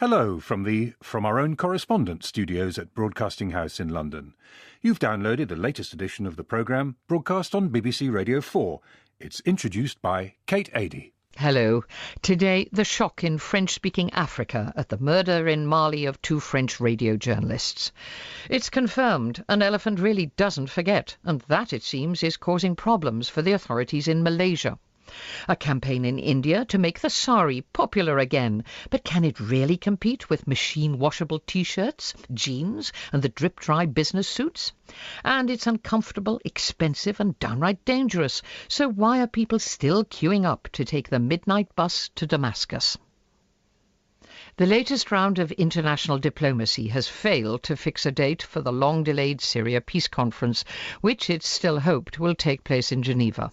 Hello from our own correspondent studios at Broadcasting House in London. You've downloaded the latest edition of the programme broadcast on BBC Radio 4. It's introduced by Kate Adie. Hello. Today, the shock in French-speaking Africa at the murder in Mali of 2 French radio journalists. It's confirmed an elephant really doesn't forget, and that, it seems, is causing problems for the authorities in Malaysia. A campaign in India to make the sari popular again, but can it really compete with machine-washable T-shirts, jeans and the drip-dry business suits? And it's uncomfortable, expensive and downright dangerous, so why are people still queuing up to take the midnight bus to Damascus? The latest round of international diplomacy has failed to fix a date for the long-delayed Syria peace conference, which it's still hoped will take place in Geneva.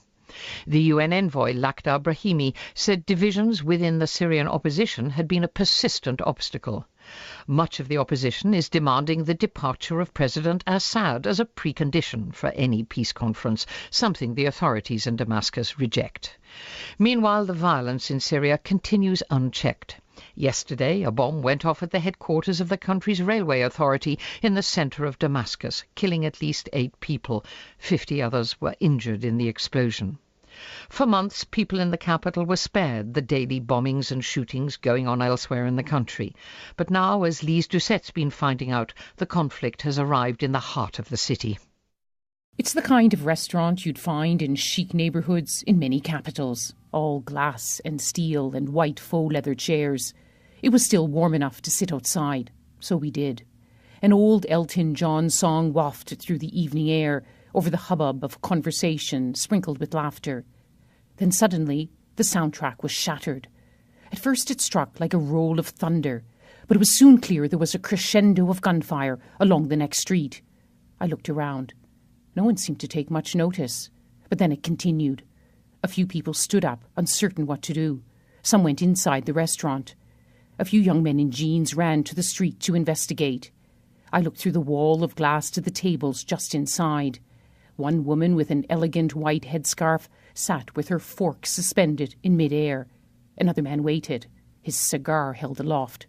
The UN envoy Lakhdar Brahimi said divisions within the Syrian opposition had been a persistent obstacle. Much of the opposition is demanding the departure of President Assad as a precondition for any peace conference, something the authorities in Damascus reject. Meanwhile, the violence in Syria continues unchecked. Yesterday, a bomb went off at the headquarters of the country's railway authority in the centre of Damascus, killing at least 8 people. 50 others were injured in the explosion. For months, people in the capital were spared the daily bombings and shootings going on elsewhere in the country. But now, as Lise Doucette's been finding out, the conflict has arrived in the heart of the city. It's the kind of restaurant you'd find in chic neighbourhoods in many capitals, all glass and steel and white faux leather chairs. It was still warm enough to sit outside, so we did. An old Elton John song wafted through the evening air over the hubbub of conversation sprinkled with laughter. Then suddenly the soundtrack was shattered. At first it struck like a roll of thunder, but it was soon clear there was a crescendo of gunfire along the next street. I looked around. No one seemed to take much notice, but then it continued. A few people stood up, uncertain what to do. Some went inside the restaurant. A few young men in jeans ran to the street to investigate. I looked through the wall of glass to the tables just inside. One woman with an elegant white headscarf sat with her fork suspended in mid-air. Another man waited, his cigar held aloft.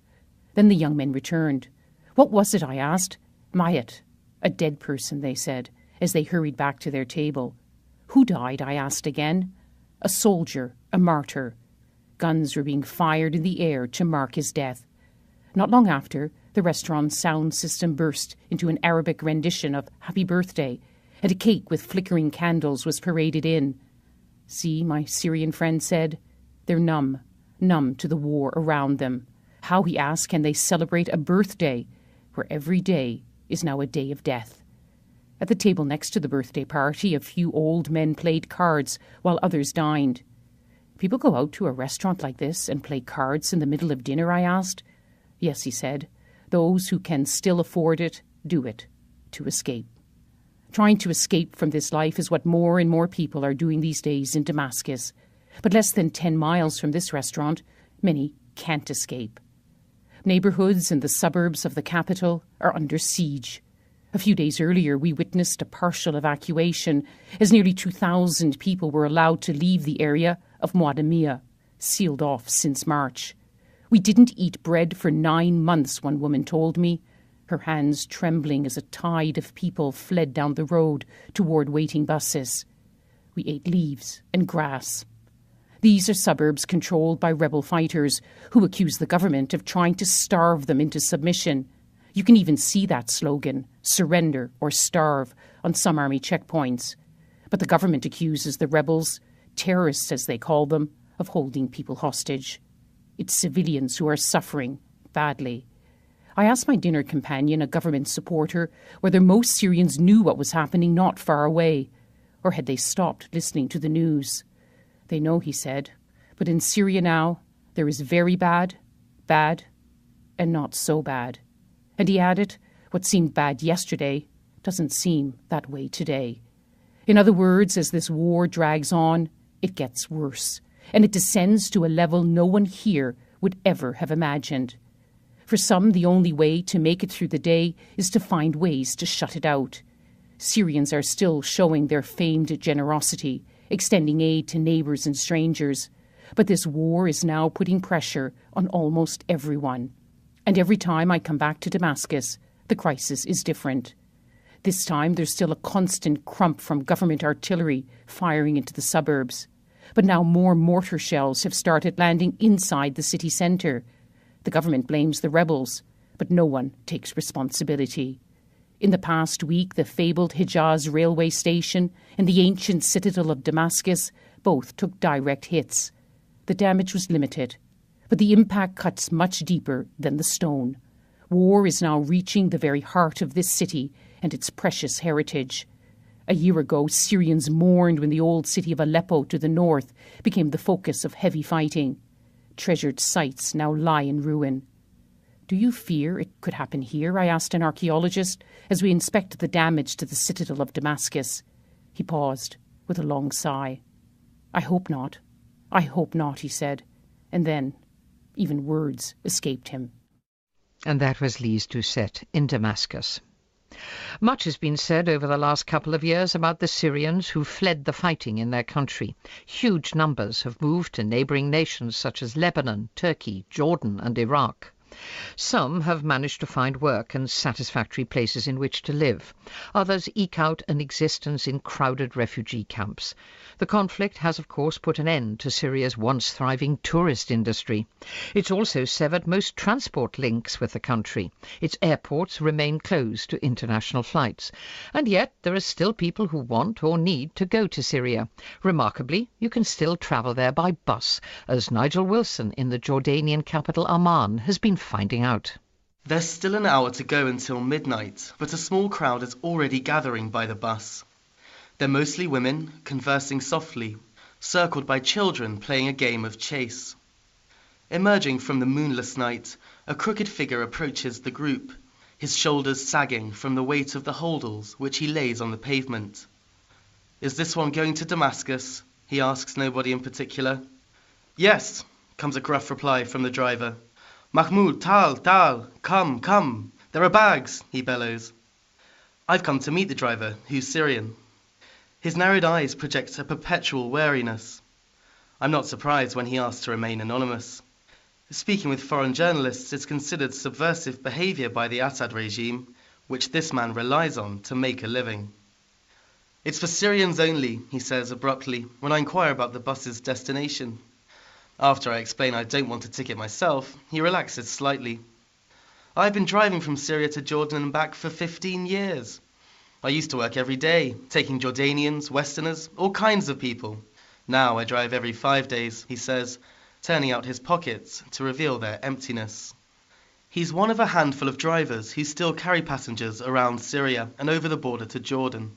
Then the young men returned. What was it, I asked. Mayat. A dead person, they said, as they hurried back to their table. Who died, I asked again. A soldier, a martyr. Guns were being fired in the air to mark his death. Not long after, the restaurant's sound system burst into an Arabic rendition of Happy Birthday, and a cake with flickering candles was paraded in. See, my Syrian friend said, they're numb to the war around them. How, he asked, can they celebrate a birthday where every day is now a day of death? At the table next to the birthday party, a few old men played cards while others dined. People go out to a restaurant like this and play cards in the middle of dinner, I asked. Yes, he said. Those who can still afford it, do it, to escape. Trying to escape from this life is what more and more people are doing these days in Damascus. But less than 10 miles from this restaurant, many can't escape. Neighbourhoods in the suburbs of the capital are under siege. A few days earlier, we witnessed a partial evacuation as nearly 2,000 people were allowed to leave the area of Muadamiyah, sealed off since March. We didn't eat bread for 9 months, one woman told me, her hands trembling as a tide of people fled down the road toward waiting buses. We ate leaves and grass. These are suburbs controlled by rebel fighters who accuse the government of trying to starve them into submission. You can even see that slogan, surrender or starve, on some army checkpoints. But the government accuses the rebels, terrorists as they call them, of holding people hostage. It's civilians who are suffering badly. I asked my dinner companion, a government supporter, whether most Syrians knew what was happening not far away, or had they stopped listening to the news. They know, he said, but in Syria now there is very bad, bad, and not so bad. And he added, what seemed bad yesterday doesn't seem that way today. In other words, as this war drags on, it gets worse, and it descends to a level no one here would ever have imagined. For some, the only way to make it through the day is to find ways to shut it out. Syrians are still showing their famed generosity, extending aid to neighbours and strangers. But this war is now putting pressure on almost everyone. And every time I come back to Damascus, the crisis is different. This time there's still a constant crump from government artillery firing into the suburbs. But now more mortar shells have started landing inside the city centre. The government blames the rebels, but no one takes responsibility. In the past week, the fabled Hijaz railway station and the ancient citadel of Damascus both took direct hits. The damage was limited, but the impact cuts much deeper than the stone. War is now reaching the very heart of this city and its precious heritage. A year ago, Syrians mourned when the old city of Aleppo to the north became the focus of heavy fighting. Treasured sites now lie in ruin. Do you fear it could happen here? I asked an archaeologist as we inspected the damage to the citadel of Damascus. He paused with a long sigh. I hope not, he said. And then, even words escaped him. And that was Lise Doucet in Damascus. Much has been said over the last couple of years about the Syrians who fled the fighting in their country. Huge numbers have moved to neighbouring nations such as Lebanon, Turkey, Jordan and Iraq. Some have managed to find work and satisfactory places in which to live. Others eke out an existence in crowded refugee camps. The conflict has, of course, put an end to Syria's once thriving tourist industry. It's also severed most transport links with the country. Its airports remain closed to international flights. And yet there are still people who want or need to go to Syria. Remarkably, you can still travel there by bus, as Nigel Wilson in the Jordanian capital Amman has been finding out. There's still an hour to go until midnight, but a small crowd is already gathering by the bus. They're mostly women, conversing softly, circled by children playing a game of chase. Emerging from the moonless night, a crooked figure approaches the group, his shoulders sagging from the weight of the holdalls which he lays on the pavement. "Is this one going to Damascus?" he asks nobody in particular. "Yes," comes a gruff reply from the driver. "Mahmoud, Tal, come, come. There are bags," he bellows. I've come to meet the driver, who's Syrian. His narrowed eyes project a perpetual wariness. I'm not surprised when he asks to remain anonymous. Speaking with foreign journalists is considered subversive behaviour by the Assad regime, which this man relies on to make a living. "It's for Syrians only," he says abruptly, when I inquire about the bus's destination. After I explain I don't want a ticket myself, he relaxes slightly. "I've been driving from Syria to Jordan and back for 15 years. I used to work every day, taking Jordanians, Westerners, all kinds of people. Now I drive every 5 days," he says, turning out his pockets to reveal their emptiness. He's one of a handful of drivers who still carry passengers around Syria and over the border to Jordan.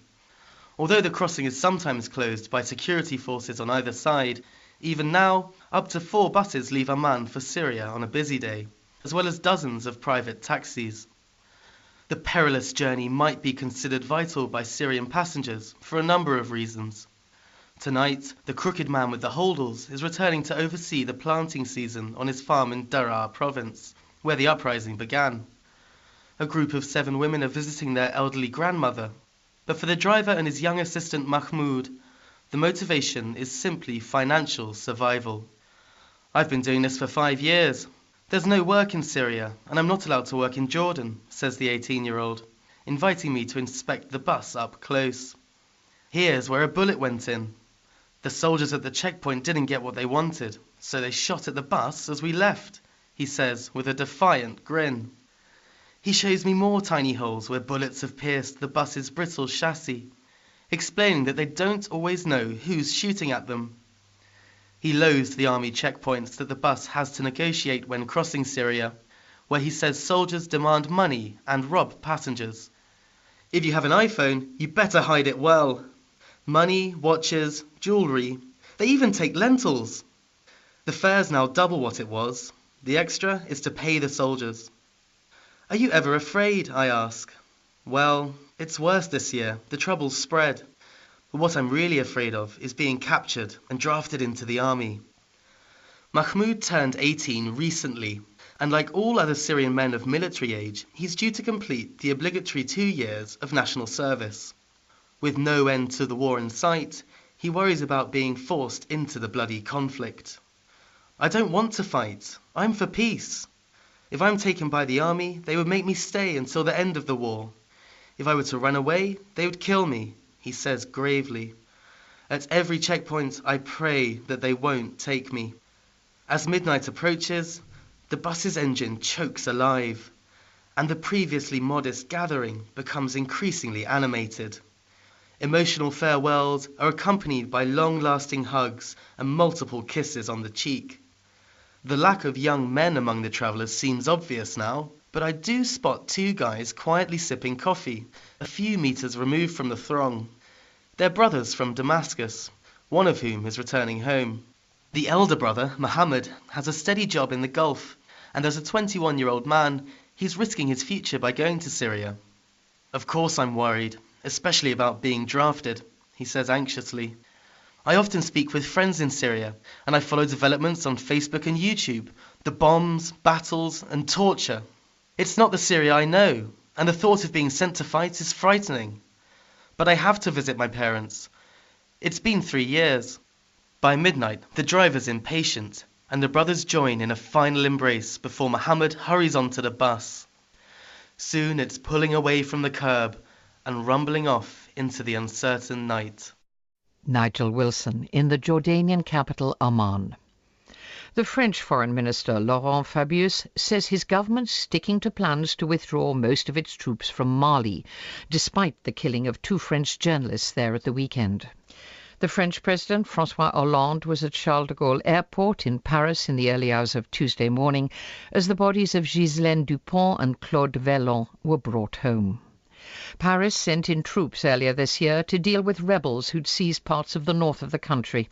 Although the crossing is sometimes closed by security forces on either side, even now, up to 4 buses leave Amman for Syria on a busy day, as well as dozens of private taxis. The perilous journey might be considered vital by Syrian passengers for a number of reasons. Tonight, the crooked man with the holdalls is returning to oversee the planting season on his farm in Daraa province, where the uprising began. A group of 7 women are visiting their elderly grandmother, but for the driver and his young assistant Mahmoud, the motivation is simply financial survival. "I've been doing this for 5 years. There's no work in Syria, and I'm not allowed to work in Jordan," says the 18-year-old, inviting me to inspect the bus up close. "Here's where a bullet went in. The soldiers at the checkpoint didn't get what they wanted, so they shot at the bus as we left," he says with a defiant grin. He shows me more tiny holes where bullets have pierced the bus's brittle chassis, explaining that they don't always know who's shooting at them. He loathes the army checkpoints that the bus has to negotiate when crossing Syria, where he says soldiers demand money and rob passengers. "If you have an iPhone, you better hide it well. Money, watches, jewellery, they even take lentils. The fare's now double what it was. The extra is to pay the soldiers." "Are you ever afraid?" I ask. "Well, it's worse this year. The trouble's spread. But what I'm really afraid of is being captured and drafted into the army." Mahmoud turned 18 recently, and like all other Syrian men of military age, he's due to complete the obligatory 2 years of national service. With no end to the war in sight, he worries about being forced into the bloody conflict. "I don't want to fight. I'm for peace." If I'm taken by the army, they would make me stay until the end of the war. If I were to run away, they would kill me, he says gravely. At every checkpoint, I pray that they won't take me. As midnight approaches, the bus's engine chokes alive, and the previously modest gathering becomes increasingly animated. Emotional farewells are accompanied by long-lasting hugs and multiple kisses on the cheek. The lack of young men among the travellers seems obvious now, but I do spot two guys quietly sipping coffee, a few meters removed from the throng. They're brothers from Damascus, one of whom is returning home. The elder brother, Mohammed, has a steady job in the Gulf, and as a 21-year-old man, he's risking his future by going to Syria. Of course I'm worried, especially about being drafted, he says anxiously. I often speak with friends in Syria, and I follow developments on Facebook and YouTube, the bombs, battles, and torture. It's not the Syria I know, and the thought of being sent to fight is frightening. But I have to visit my parents. It's been 3 years. By midnight, the driver's impatient, and the brothers join in a final embrace before Mohammed hurries onto the bus. Soon it's pulling away from the curb and rumbling off into the uncertain night. Nigel Wilson in the Jordanian capital Amman. The French Foreign Minister Laurent Fabius says his government's sticking to plans to withdraw most of its troops from Mali, despite the killing of 2 French journalists there at the weekend. The French President François Hollande was at Charles de Gaulle Airport in Paris in the early hours of Tuesday morning as the bodies of Ghislaine Dupont and Claude Vellon were brought home. Paris sent in troops earlier this year to deal with rebels who'd seized parts of the north of the country.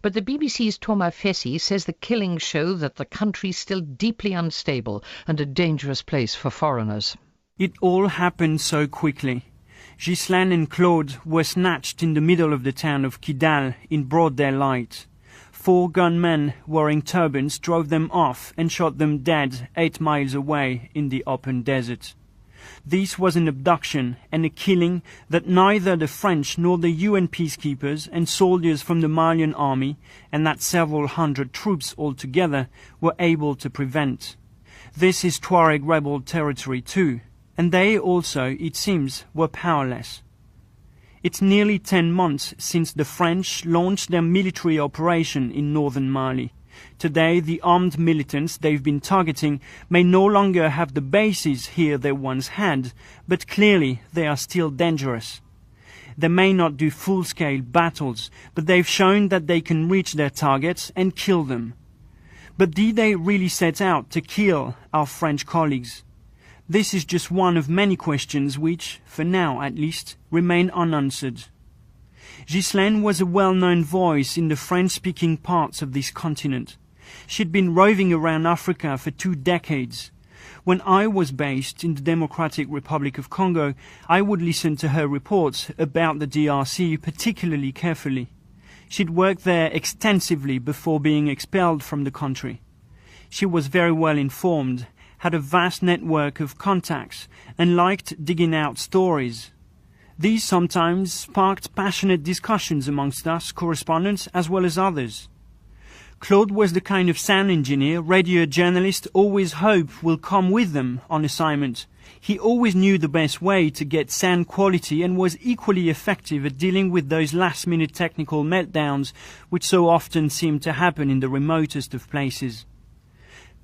But the BBC's Thomas Fessy says the killings show that the country's still deeply unstable and a dangerous place for foreigners. It all happened so quickly. Ghislaine and Claude were snatched in the middle of the town of Kidal in broad daylight. 4 gunmen wearing turbans drove them off and shot them dead 8 miles away in the open desert. This was an abduction and a killing that neither the French nor the UN peacekeepers and soldiers from the Malian army, and that several hundred troops altogether, were able to prevent. This is Tuareg rebel territory too, and they also, it seems, were powerless. It's nearly 10 months since the French launched their military operation in northern Mali. Today, the armed militants they've been targeting may no longer have the bases here they once had, but clearly they are still dangerous. They may not do full-scale battles, but they've shown that they can reach their targets and kill them. But did they really set out to kill our French colleagues? This is just one of many questions which, for now at least, remain unanswered. Ghislaine was a well-known voice in the French-speaking parts of this continent. She'd been roving around Africa for 2 decades. When I was based in the Democratic Republic of Congo, I would listen to her reports about the DRC particularly carefully. She'd worked there extensively before being expelled from the country. She was very well informed, had a vast network of contacts, and liked digging out stories. These sometimes sparked passionate discussions amongst us correspondents as well as others. Claude was the kind of sound engineer radio journalists always hope will come with them on assignment. He always knew the best way to get sound quality and was equally effective at dealing with those last-minute technical meltdowns which so often seem to happen in the remotest of places.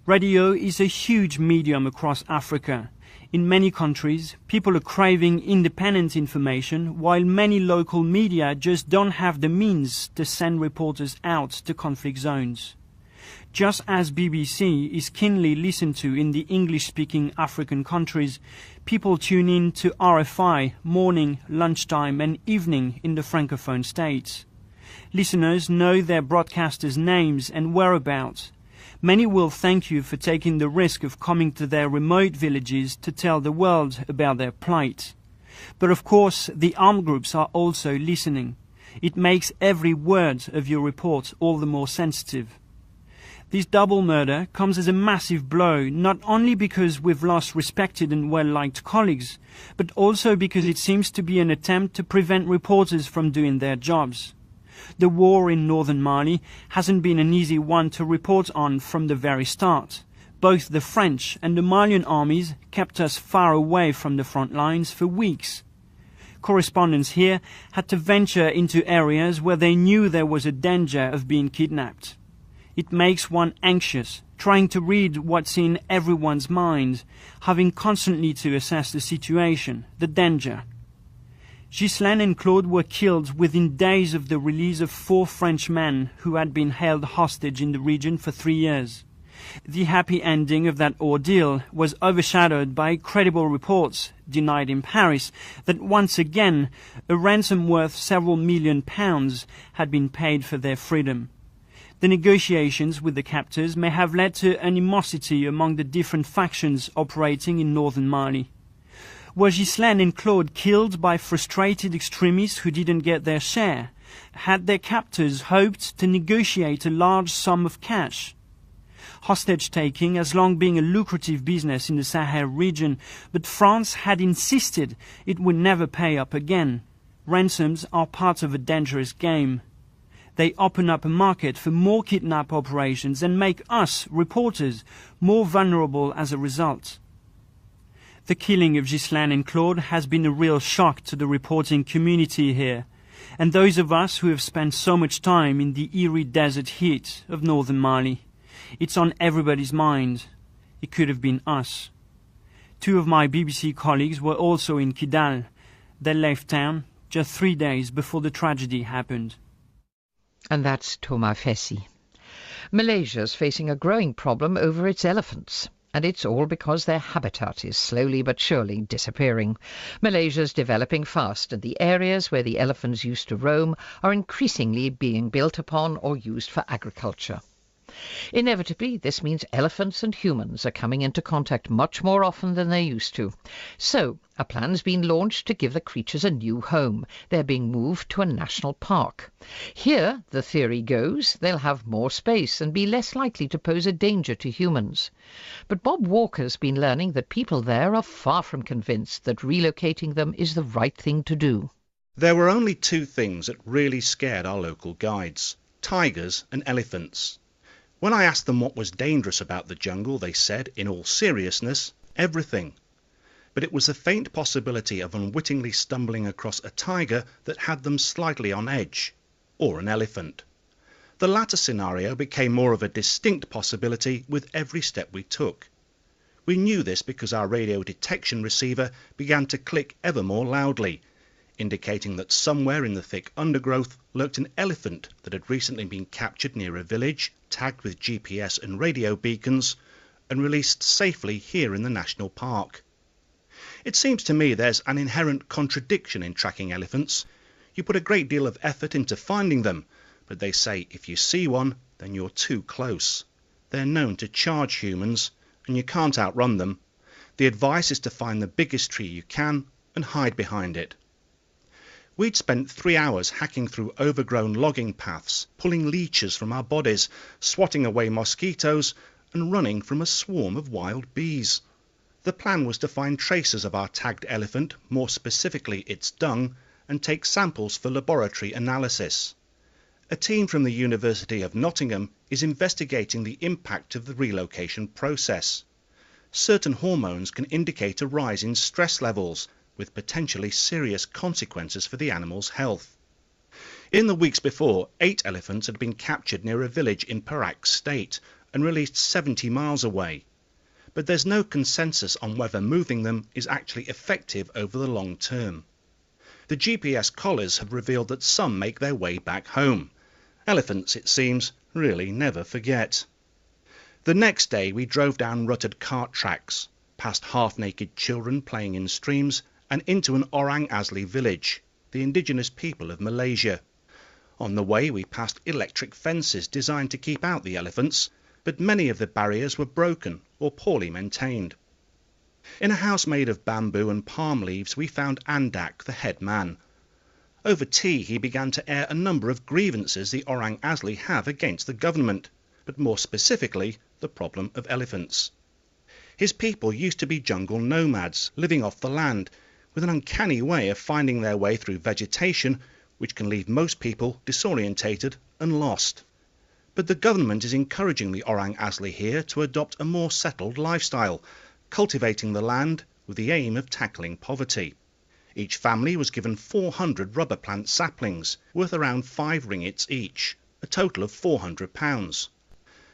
Radio is a huge medium across Africa. In many countries, people are craving independent information, while many local media just don't have the means to send reporters out to conflict zones. Just as BBC is keenly listened to in the English-speaking African countries, people tune in to RFI morning, lunchtime and evening in the Francophone states. Listeners know their broadcasters' names and whereabouts. Many will thank you for taking the risk of coming to their remote villages to tell the world about their plight. But of course, the armed groups are also listening. It makes every word of your report all the more sensitive. This double murder comes as a massive blow, not only because we've lost respected and well-liked colleagues, but also because it seems to be an attempt to prevent reporters from doing their jobs. The war in northern Mali hasn't been an easy one to report on from the very start, Both the French and the Malian armies kept us far away from the front lines for weeks. Correspondents here had to venture into areas where they knew there was a danger of being kidnapped. It makes one anxious, trying to read what's in everyone's mind, having constantly to assess the situation, the danger. Ghislaine and Claude were killed within days of the release of 4 French men who had been held hostage in the region for 3 years. The happy ending of that ordeal was overshadowed by credible reports, denied in Paris, that once again a ransom worth several million pounds had been paid for their freedom. The negotiations with the captors may have led to animosity among the different factions operating in northern Mali. Were Ghislaine and Claude killed by frustrated extremists who didn't get their share? Had their captors hoped to negotiate a large sum of cash? Hostage-taking has long been a lucrative business in the Sahel region, but France had insisted it would never pay up again. Ransoms are part of a dangerous game. They open up a market for more kidnap operations and make us, reporters, more vulnerable as a result. The killing of Ghislaine and Claude has been a real shock to the reporting community here, and those of us who have spent so much time in the eerie desert heat of northern Mali. It's on everybody's mind. It could have been us. 2 of my BBC colleagues were also in Kidal. They left town just 3 days before the tragedy happened. And that's Thomas Fessy. Malaysia's facing a growing problem over its elephants. And it's all because their habitat is slowly but surely disappearing. Malaysia's developing fast, and the areas where the elephants used to roam are increasingly being built upon or used for agriculture. Inevitably, this means elephants and humans are coming into contact much more often than they used to. So, a plan's been launched to give the creatures a new home. They're being moved to a national park. Here, the theory goes, they'll have more space and be less likely to pose a danger to humans. But Bob Walker's been learning that people there are far from convinced that relocating them is the right thing to do. There were only 2 things that really scared our local guides: tigers and elephants. When I asked them what was dangerous about the jungle, they said, in all seriousness, everything. But it was the faint possibility of unwittingly stumbling across a tiger that had them slightly on edge, or an elephant. The latter scenario became more of a distinct possibility with every step we took. We knew this because our radio detection receiver began to click ever more loudly, indicating that somewhere in the thick undergrowth lurked an elephant that had recently been captured near a village, tagged with GPS and radio beacons, and released safely here in the national park. It seems to me there's an inherent contradiction in tracking elephants. You put a great deal of effort into finding them, but they say if you see one, then you're too close. They're known to charge humans, and you can't outrun them. The advice is to find the biggest tree you can and hide behind it. We'd spent 3 hours hacking through overgrown logging paths, pulling leeches from our bodies, swatting away mosquitoes, and running from a swarm of wild bees. The plan was to find traces of our tagged elephant, more specifically its dung, and take samples for laboratory analysis. A team from the University of Nottingham is investigating the impact of the relocation process. Certain hormones can indicate a rise in stress levels, with potentially serious consequences for the animal's health. In the weeks before, 8 elephants had been captured near a village in Perak State and released 70 miles away. But there's no consensus on whether moving them is actually effective over the long term. The GPS collars have revealed that some make their way back home. Elephants, it seems, really never forget. The next day we drove down rutted cart tracks, past half-naked children playing in streams, and into an Orang Asli village, the indigenous people of Malaysia. On the way we passed electric fences designed to keep out the elephants, but many of the barriers were broken or poorly maintained. In a house made of bamboo and palm leaves we found Andak, the head man. Over tea he began to air a number of grievances the Orang Asli have against the government, but more specifically the problem of elephants. His people used to be jungle nomads, living off the land, with an uncanny way of finding their way through vegetation which can leave most people disorientated and lost. But the government is encouraging the orang asli here to adopt a more settled lifestyle, cultivating the land with the aim of tackling poverty. Each family was given 400 rubber plant saplings, worth around 5 ringgits each, a total of £400.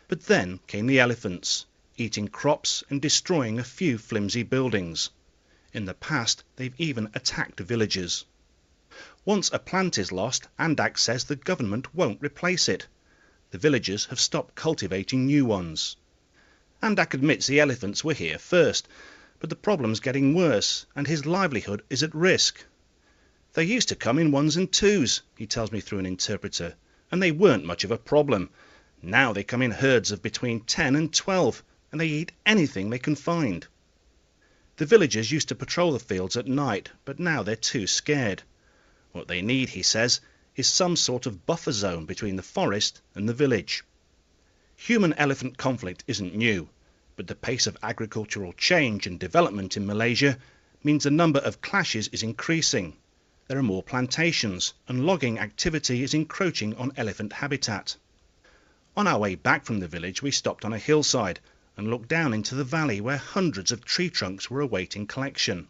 But then came the elephants, eating crops and destroying a few flimsy buildings. In the past, they've even attacked villages. Once a plant is lost, Andak says the government won't replace it. The villagers have stopped cultivating new ones. Andak admits the elephants were here first, but the problem's getting worse, and his livelihood is at risk. They used to come in 1s and 2s, he tells me through an interpreter, and they weren't much of a problem. Now they come in herds of between 10 and 12, and they eat anything they can find. The villagers used to patrol the fields at night, but now they're too scared. What they need, he says, is some sort of buffer zone between the forest and the village. Human-elephant conflict isn't new, but the pace of agricultural change and development in Malaysia means the number of clashes is increasing. There are more plantations, and logging activity is encroaching on elephant habitat. On our way back from the village, we stopped on a hillside and looked down into the valley where hundreds of tree trunks were awaiting collection.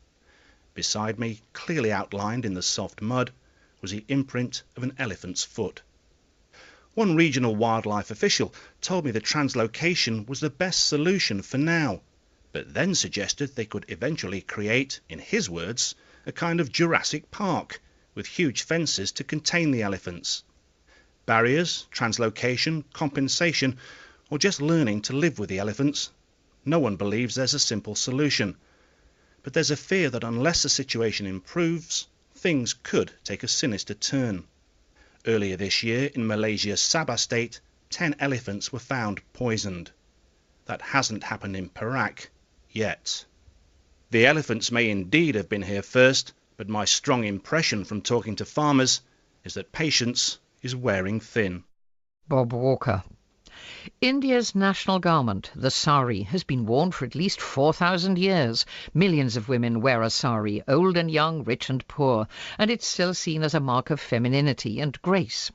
Beside me, clearly outlined in the soft mud, was the imprint of an elephant's foot. One regional wildlife official told me the translocation was the best solution for now, but then suggested they could eventually create, in his words, a kind of Jurassic Park, with huge fences to contain the elephants. Barriers, translocation, compensation, or just learning to live with the elephants. No one believes there's a simple solution, but there's a fear that unless the situation improves, things could take a sinister turn. Earlier this year, in Malaysia's Sabah state, 10 elephants were found poisoned. That hasn't happened in Perak yet. The elephants may indeed have been here first, but my strong impression from talking to farmers is that patience is wearing thin. Bob Walker. India's national garment, the sari, has been worn for at least 4,000 years. Millions of women wear a sari, old and young, rich and poor, and it's still seen as a mark of femininity and grace.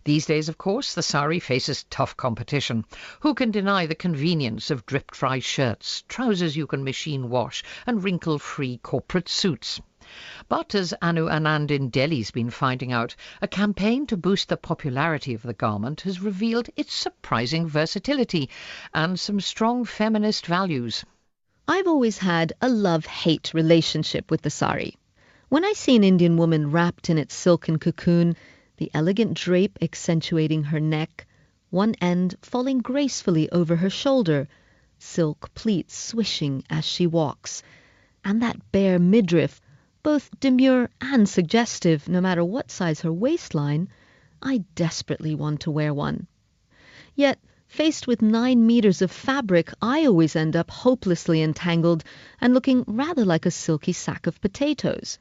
These days, of course, the sari faces tough competition. Who can deny the convenience of drip-dry shirts, trousers you can machine wash, and wrinkle-free corporate suits? But as Anu Anand in Delhi's been finding out, a campaign to boost the popularity of the garment has revealed its surprising versatility and some strong feminist values. I've always had a love-hate relationship with the sari. When I see an Indian woman wrapped in its silken cocoon, the elegant drape accentuating her neck, one end falling gracefully over her shoulder, silk pleats swishing as she walks, and that bare midriff, both demure and suggestive no matter what size her waistline, I desperately want to wear one. Yet, faced with 9 meters of fabric, I always end up hopelessly entangled and looking rather like a silky sack of potatoes.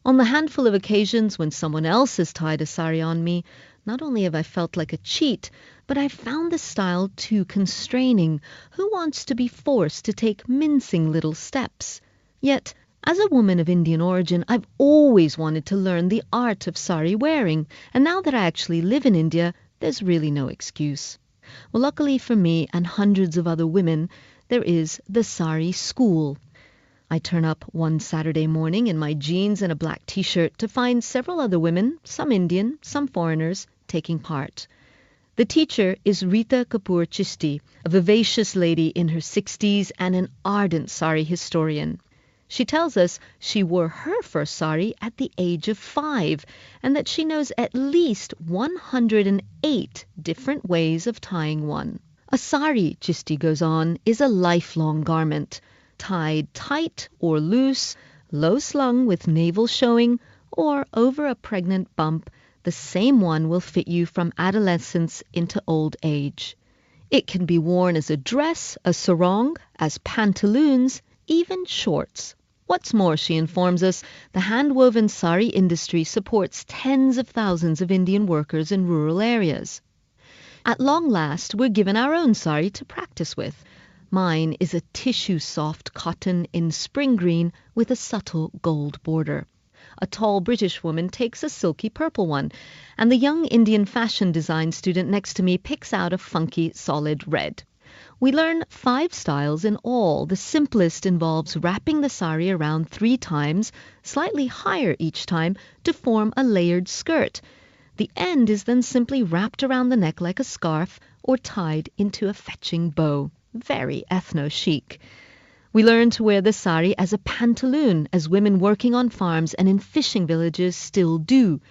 On the handful of occasions when someone else has tied a sari on me, not only have I felt like a cheat, but I've found the style too constraining. Who wants to be forced to take mincing little steps? Yet, as a woman of Indian origin, I've always wanted to learn the art of sari wearing, and now that I actually live in India, there's really no excuse. Well, luckily for me and hundreds of other women, there is the sari school. I turn up one Saturday morning in my jeans and a black t-shirt to find several other women, some Indian, some foreigners, taking part. The teacher is Rita Kapoor Chisti, a vivacious lady in her 60s and an ardent sari historian. She tells us she wore her first sari at the age of 5 and that she knows at least 108 different ways of tying one. A sari, Chisti goes on, is a lifelong garment, tied tight or loose, low slung with navel showing, or over a pregnant bump. The same one will fit you from adolescence into old age. It can be worn as a dress, a sarong, as pantaloons, even shorts. What's more, she informs us, the hand-woven sari industry supports tens of thousands of Indian workers in rural areas. At long last, we're given our own sari to practice with. Mine is a tissue-soft cotton in spring green with a subtle gold border. A tall British woman takes a silky purple one, and the young Indian fashion design student next to me picks out a funky solid red. We learn 5 styles in all. The simplest involves wrapping the sari around 3 times, slightly higher each time, to form a layered skirt. The end is then simply wrapped around the neck like a scarf or tied into a fetching bow. Very ethno-chic. We learn to wear the sari as a pantaloon, as women working on farms and in fishing villages still do,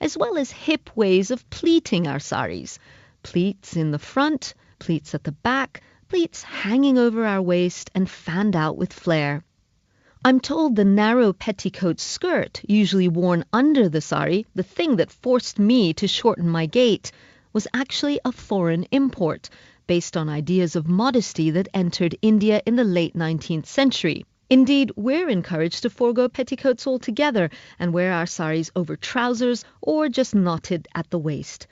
as well as hip ways of pleating our saris. Pleats in the front, pleats at the back, pleats hanging over our waist and fanned out with flair. I'm told the narrow petticoat skirt, usually worn under the sari, the thing that forced me to shorten my gait, was actually a foreign import, based on ideas of modesty that entered India in the late 19th century. Indeed, we're encouraged to forego petticoats altogether and wear our saris over trousers or just knotted at the waist.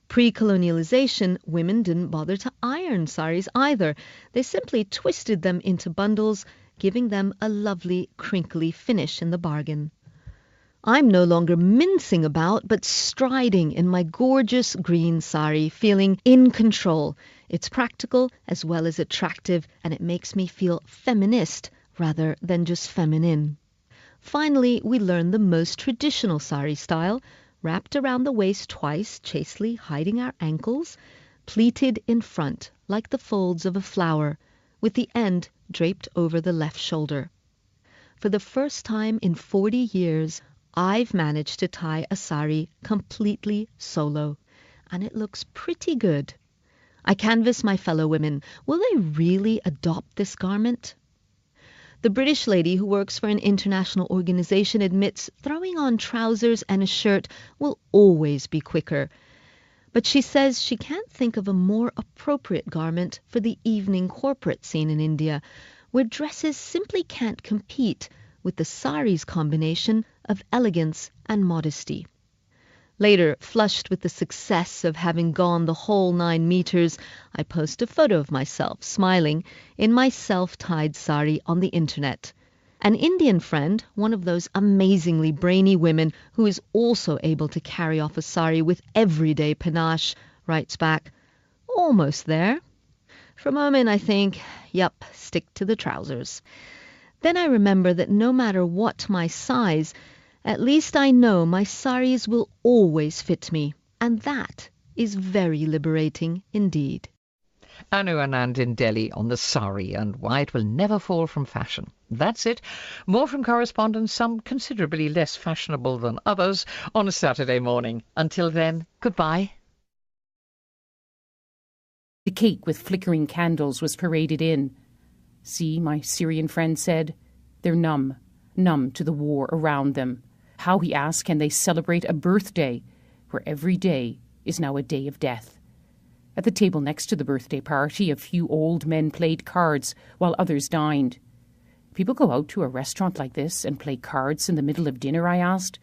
Pre-colonialization, women didn't bother to iron saris either. They simply twisted them into bundles, giving them a lovely, crinkly finish in the bargain. I'm no longer mincing about, but striding in my gorgeous green sari, feeling in control. It's practical as well as attractive, and it makes me feel feminist rather than just feminine. Finally, we learn the most traditional sari style, wrapped around the waist twice, chastely hiding our ankles, pleated in front like the folds of a flower, with the end draped over the left shoulder. For the first time in 40 years, I've managed to tie a sari completely solo, and it looks pretty good. I canvass my fellow women. Will they really adopt this garment? The British lady who works for an international organization admits throwing on trousers and a shirt will always be quicker. But she says she can't think of a more appropriate garment for the evening corporate scene in India, where dresses simply can't compete with the sari's combination of elegance and modesty. Later, flushed with the success of having gone the whole 9 meters, I post a photo of myself, smiling, in my self-tied sari on the internet. An Indian friend, one of those amazingly brainy women who is also able to carry off a sari with everyday panache, writes back, "Almost there." For a moment I think, yup, stick to the trousers. Then I remember that no matter what my size, at least I know my saris will always fit me, and that is very liberating indeed. Anu Anand in Delhi on the sari and why it will never fall from fashion. That's it. More from correspondents, some considerably less fashionable than others, on a Saturday morning. Until then, goodbye. The cake with flickering candles was paraded in. "See," my Syrian friend said, "they're numb to the war around them. How," he asked, "can they celebrate a birthday where every day is now a day of death?" At the table next to the birthday party, a few old men played cards while others dined. "People go out to a restaurant like this and play cards in the middle of dinner?" I asked.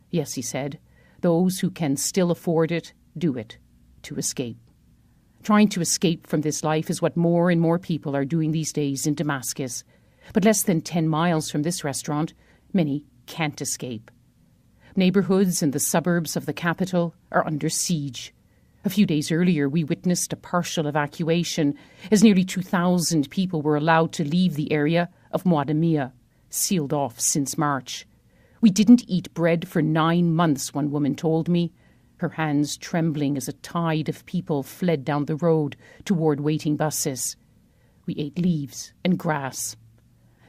"Yes," he said. "Those who can still afford it do it, to escape." Trying to escape from this life is what more and more people are doing these days in Damascus. But less than 10 miles from this restaurant, many can't escape. Neighbourhoods in the suburbs of the capital are under siege. A few days earlier, we witnessed a partial evacuation as nearly 2,000 people were allowed to leave the area of Muadamia, sealed off since March. "We didn't eat bread for 9 months," one woman told me, her hands trembling as a tide of people fled down the road toward waiting buses. "We ate leaves and grass."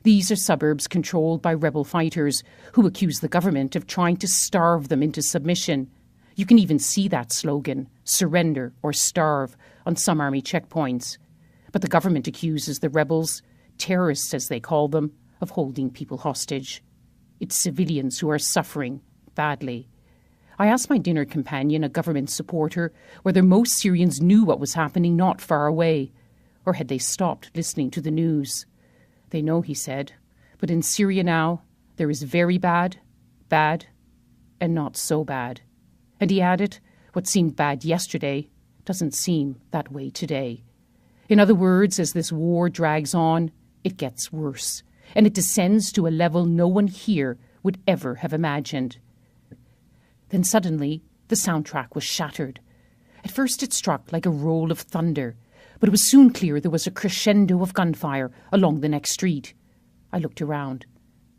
These are suburbs controlled by rebel fighters who accuse the government of trying to starve them into submission. You can even see that slogan, "Surrender or Starve," on some army checkpoints. But the government accuses the rebels, terrorists as they call them, of holding people hostage. It's civilians who are suffering badly. I asked my dinner companion, a government supporter, whether most Syrians knew what was happening not far away, or had they stopped listening to the news. "They know," he said, "but in Syria now there is very bad, bad, and not so bad." And he added, "What seemed bad yesterday doesn't seem that way today." In other words, as this war drags on, it gets worse, and it descends to a level no one here would ever have imagined. Then suddenly the soundtrack was shattered. At first it struck like a roll of thunder, but it was soon clear there was a crescendo of gunfire along the next street. I looked around.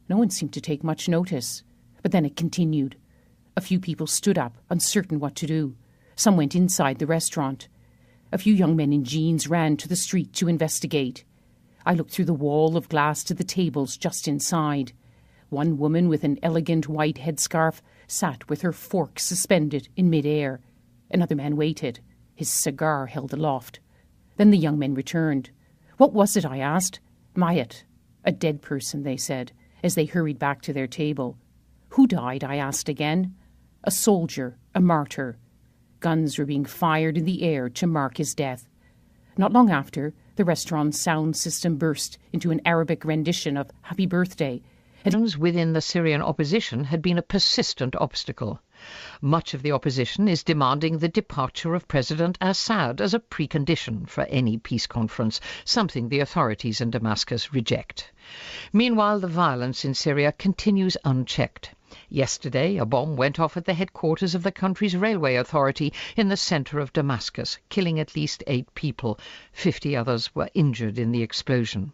No one seemed to take much notice, but then it continued. A few people stood up, uncertain what to do. Some went inside the restaurant. A few young men in jeans ran to the street to investigate. I looked through the wall of glass to the tables just inside. One woman with an elegant white headscarf sat with her fork suspended in mid-air. Another man waited, his cigar held aloft. Then the young men returned. What was it, I asked. Mayat. A dead person, they said, as they hurried back to their table. Who died, I asked again. A soldier, a martyr. Guns were being fired in the air to mark his death. Not long after, the restaurant's sound system burst into an Arabic rendition of Happy Birthday. Tensions within the Syrian opposition had been a persistent obstacle. Much of the opposition is demanding the departure of President Assad as a precondition for any peace conference, something the authorities in Damascus reject. Meanwhile, the violence in Syria continues unchecked. Yesterday, a bomb went off at the headquarters of the country's railway authority in the centre of Damascus, killing at least 8 people. 50 others were injured in the explosion.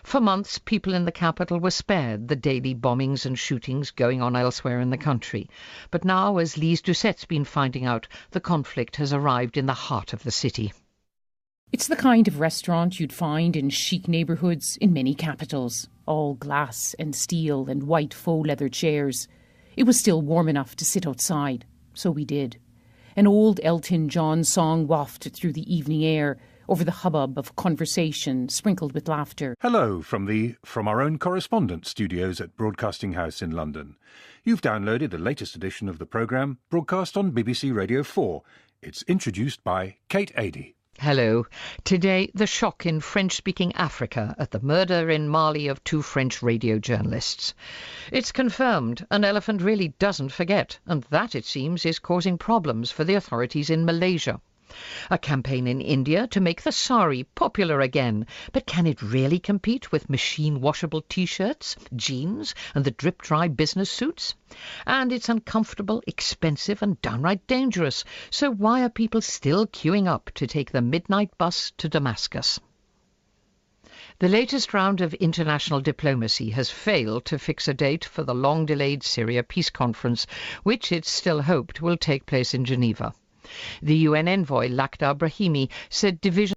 For months, people in the capital were spared the daily bombings and shootings going on elsewhere in the country. But now, as Lise Doucette's been finding out, the conflict has arrived in the heart of the city. It's the kind of restaurant you'd find in chic neighbourhoods in many capitals. All glass and steel and white faux leather chairs. It was still warm enough to sit outside, so we did. An old Elton John song wafted through the evening air, over the hubbub of conversation sprinkled with laughter. Hello from our own correspondent studios at Broadcasting House in London. You've downloaded the latest edition of the programme, broadcast on BBC Radio 4. It's introduced by Kate Adie. Hello. Today, the shock in French-speaking Africa at the murder in Mali of 2 French radio journalists. It's confirmed an elephant really doesn't forget, and that, it seems, is causing problems for the authorities in Malaysia. A campaign in India to make the sari popular again. But can it really compete with machine-washable T-shirts, jeans and the drip-dry business suits? And it's uncomfortable, expensive and downright dangerous. So why are people still queuing up to take the midnight bus to Damascus? The latest round of international diplomacy has failed to fix a date for the long-delayed Syria peace conference, which it's still hoped will take place in Geneva. The UN envoy Lakhdar Brahimi said division